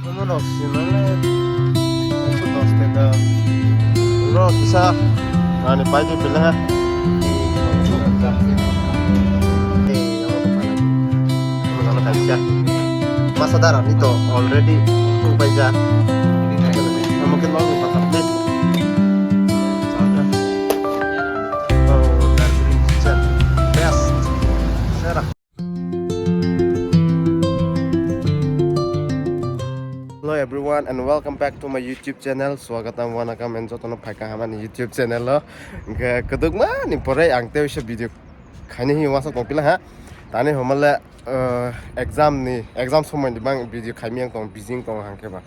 Uno sinale itu dos tega. Uno kisah ani pagi pilih. Masa darah itu already baca. Mungkin mau lupa update. Hello everyone and welcome back to my YouTube channel. Swagat wana ka menjo tono phaka haman YouTube channel lo. Ke keduk ma ni pore ang teu se video khani hi wasa tong pila ha. Tani homala exam somoi ni bang video khaimi ang tong busy tong hangke ba.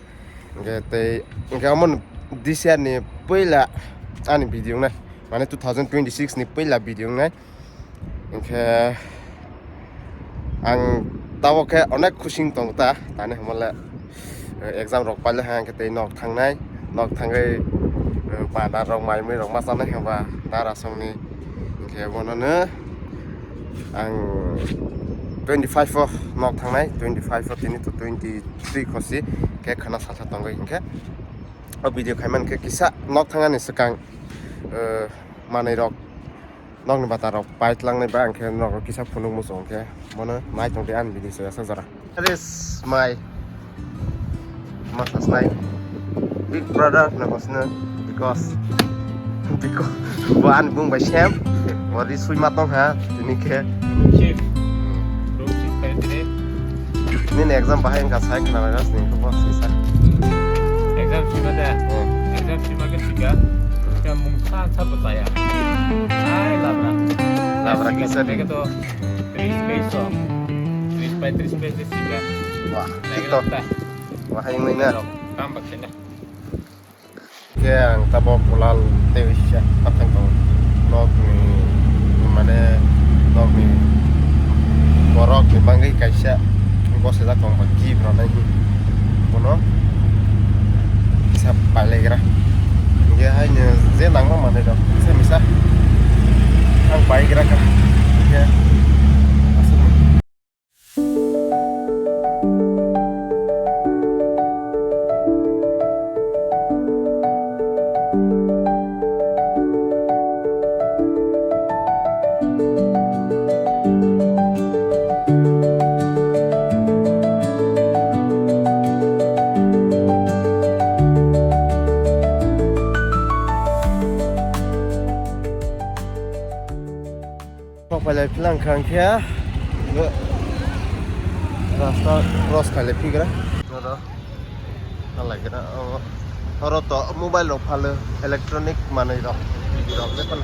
Ke te ke amon this year ni पहिला ani video na mane 2026 ni पहिला video na. Ke ang tawo ke onek khushing tong ta tani homala exam rok pala hang ke te nok thang nai nok thang ai ba da rong mai mai rong ma san nai ba da ra song ni ke wono ne ang 25 for nok thang nai 25 for tini to 23 khosi ke khana sa tong gai ke a video khaiman ke kisa nok thang ani sakang manai rok nok ni bata rok pait lang nai ba ang ke nok kisa phunung mo song ke mono mai tong de an video sa jara. That is my Mas Nai big brother na masna because buan bung by sham what is sui matong ha ini ke chief kayak ini exam bahayan ka sai kana ras ni ko sisa exam cuma dah exam cuma ketiga yang mungkin sahabat saya labra kisah ni kata 3 space tiga wah itu wah ini na tambah kena ke ang tabok ulal tewisya patang ko nok ni mana nok ni borok ni bangai kaisa ko se da kong bagi bro na ni kono bisa palegra ya hanya zenang mo mana do bisa bisa ang palegra ka ya pada pelang kan kia, rasta cross kali pigra, ada, lagi na, orang tu mobile lo pala elektronik mana itu, ni kan,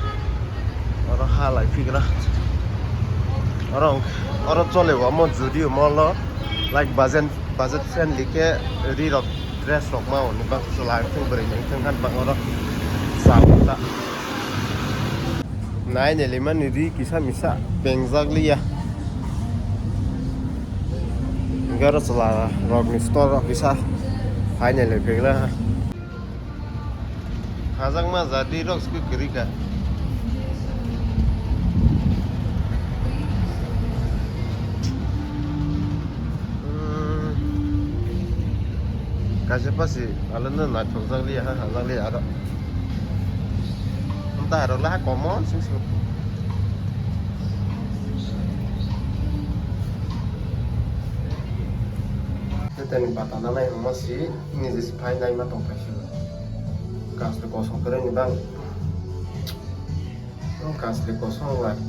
orang halai pigra, orang cole wa mau judi mau lo, like budget friendly ke, rok dress rok mau, ni bang selain tu beri ni, kan bang orang sahaja. Nai ne leman ni kisah misa pengzak liya gara sala rog ni store bisa hanya le pengla hazang ma jadi rog sku kirika kasih pasti alana na pengzak liya hazang liya ada entah ada lah common sih. Kita ni batana na yang masih ni display na ima tong pasir. Kas de kosong keren ni bang. Kas de kosong lah.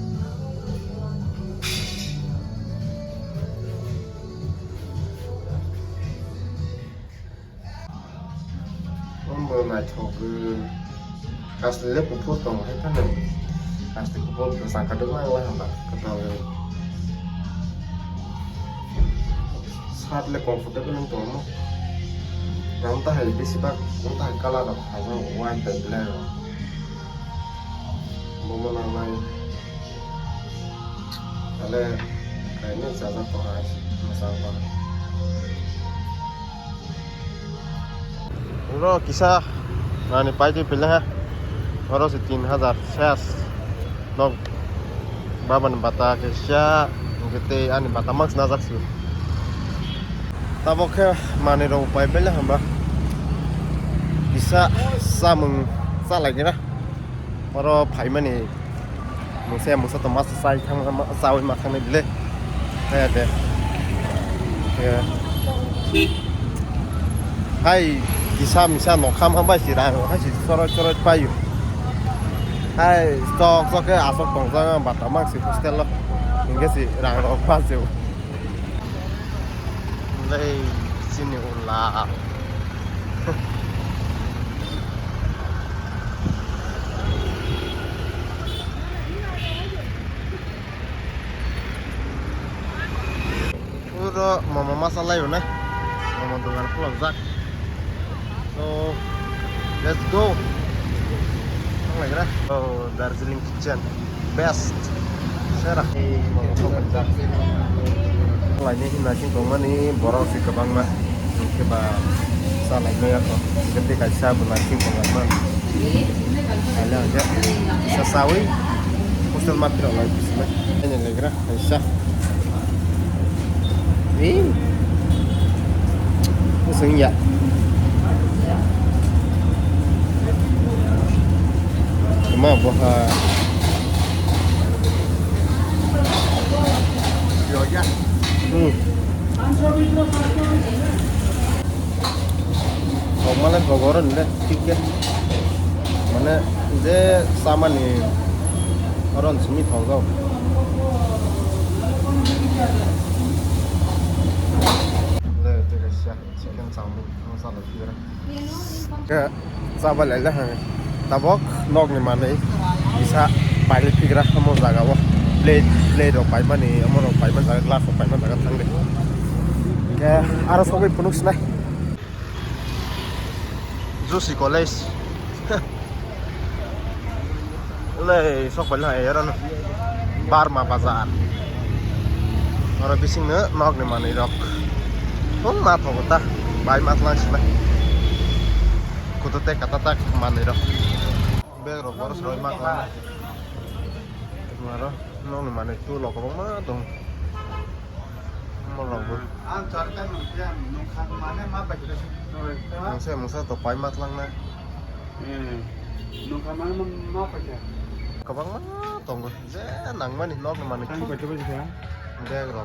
Nak coba kasih lihat pupus dong, itu kan kasih pupus tersangka doang lah, mbak ketahui. Saat le comfortable untuk kamu, yang tak hal bisi bak, entah kalah dah, hanya white dan black. Mau namai, kalau kayaknya saya pernah masalah. Uro kisah, nani pagi pilih orang 3000 ses, dong, baban bata kisah, kita ani bata max nazak sih. tabok ke mani rong pai bela hamba bisa samung sa lagi na paro pai mani musa tomas sai thang sawi ma thang bile ya de ya hai bisa misa no kham hamba si ra ha si sorot payu hai stok ke asok tong sa ba tamak si hostel lo inge si rang ro pa se đây sini ulah udah mama masalah yuk nih mama dengan pulang zak so let's go lagi dah oh Darjeeling Kitchen best serah mama pulang zak lainnya ini nasi koma nih borong si kebang mah coba salah ini ya kok ketika saya nasi koma mah ada aja sesawi hostel mati lagi sih ini lagi dah bisa musim ya cuma buah ya oh malah gogoran deh tiket mana dia sama nih orang sini tahu kau le itu guys ya chicken salmon masalah kira ke sabar lah tabok nok ni mana bisa balik kira kamu jaga wah plate of pai mani amor of pai man jaga glass of pai man jaga thang deh ke arah sogai punuk senai juicy college le sok balik lah ya Barma Bazaar orang bising nok ni mana irok không mat ho ta bai mat lang sila kuto te kata tak mana irok be ro boros roi mak lang maro nok ni mana tu lo ko ma dong mo lo bu an char kan ya nong khang mana ma ba ji musa to pai mat lang na nung kamar mau apa ya? kabang ma tong go je nang ma ni nok ni mana Kan coba coba ya. be ro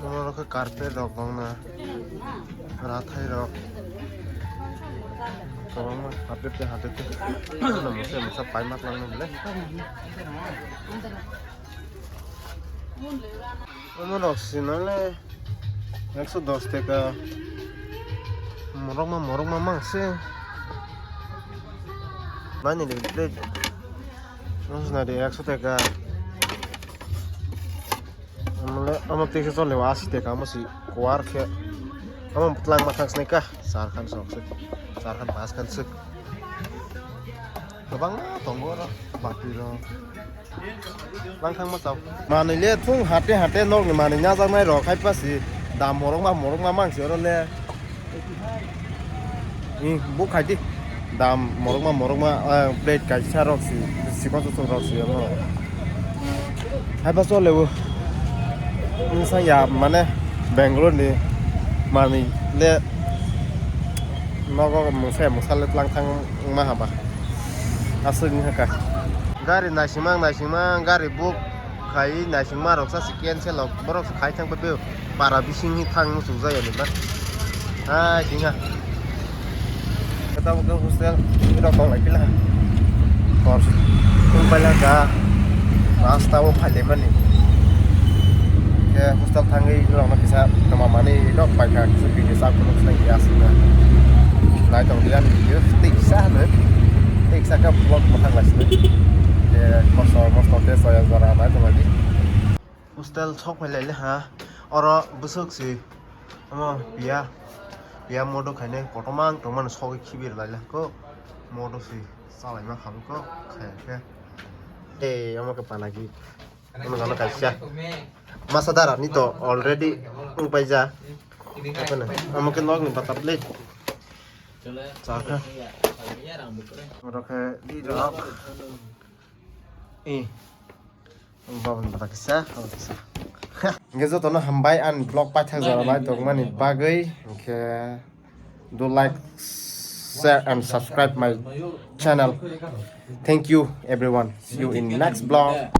ro ke karpet rok bang na rathai rok kabang ma hate te na musa pai mat lang na bele Ono rok sinale 110 টাকা morong ma mangse bani de plate nos na de 100 টাকা amam te so le 80 টাকা amasi kuar khe amam putlang mathang sneka sarkan sok sarkan paskan sek kabang tonggo ro bati ro lang thang ma taw mani le thung hate nok ni mani nya jang nai ro khai pasi dam morong ma mang se ro le bu khai di dam morong ma plate kai sa ro si ko so ro si ro hai pa so le wo ni sa ya mane Bangalore ni mani le nogo mo sa le lang thang ma ha ba asung ha ka gari nasimang gari book khai nasimang rok sa cancel lok borok khai thang pe para bising hi thang su ja ya ni ba jinga kata bukan hostel iro kong lagi lah kor kung pala ka rasta wo phale mani ke hostel thangai iro na bisa nama mani iro pai ka su bi sa ko nok sai ya sina lai tong dian yo tik sa ka vlog mo thang las ni ke mosto te so ya zara ba to lagi hostel chok phale le ha oro busuk si ama biya modo khane potomang toman sogi khibir laila ko modo si salai ma kham ko khae ke amake panagi ama gana kaisya masadara ni to already upai ja apa na amake log ni patap le chaka oro khe di rok Babon bata kisah. Ingke joto no hambai an blog pai thang jara bai tongmani bagui ingke do like, share and subscribe my channel. Thank you everyone. See you in next vlog.